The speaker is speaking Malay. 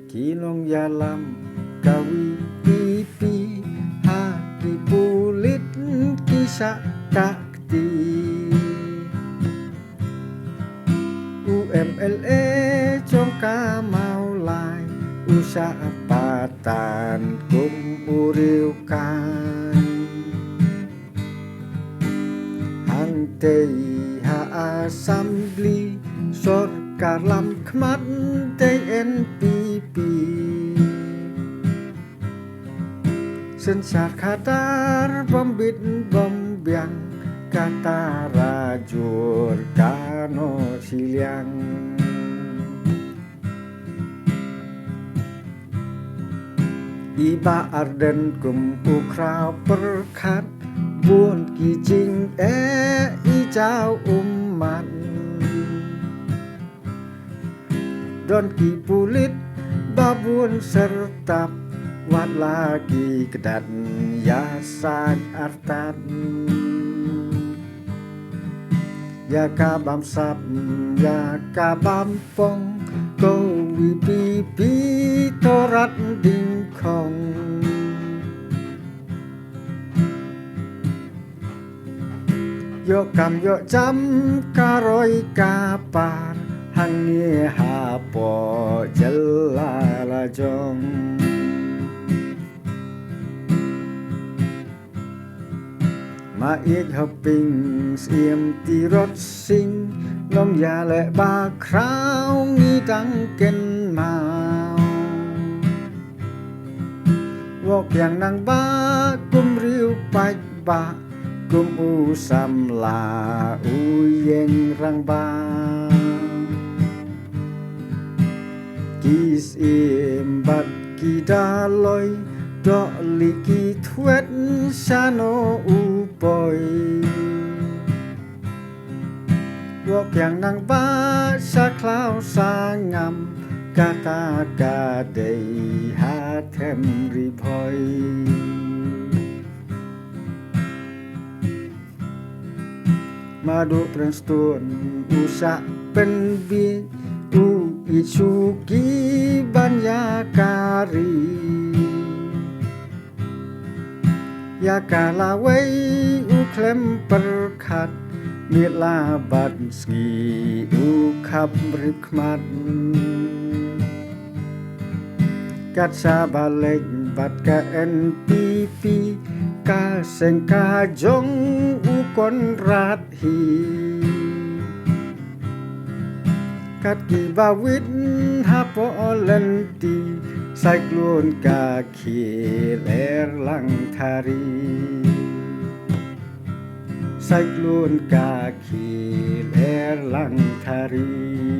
Kinong yalam kawi pipi haki pulit kisah takti UMLA congka maulai usapatan kum uriukan hangtei ha asambli sorkar lam khmat tei NPP Sensar khatar bombit bombiang kata rajur kano siliang Iba arden kum ukrau perkat buôn kỳ trình ý chào umat Don ki pulit babun sertap wat lagi kedat yasan artat ya kabam sap ya kabam pong ko wi pipi torat ding khong yo kam yo jam karoi kapar hangi hapo jelala jong ma ik hopping siem ti rot sing nom ya le ba krau ngi dang ken mau wok yang nang ba kum riu pai ba kum u sam la u yeng rang ba Kis im bat kita loi do liki thuet sano upoi Wok yang nang ba sa klau sa ngam kata kadei hatem ripoi Madu prestun usak penbi Isuki banyakari Ya kalawai uklem perkat Mila bat ski ukap rikmat Kat sabalik bat ka NPP Ka sengka jong ukon rathi Kat ki bawit hapo lenti Cyclone kaki ler lang thari Cyclone kaki ler lang thari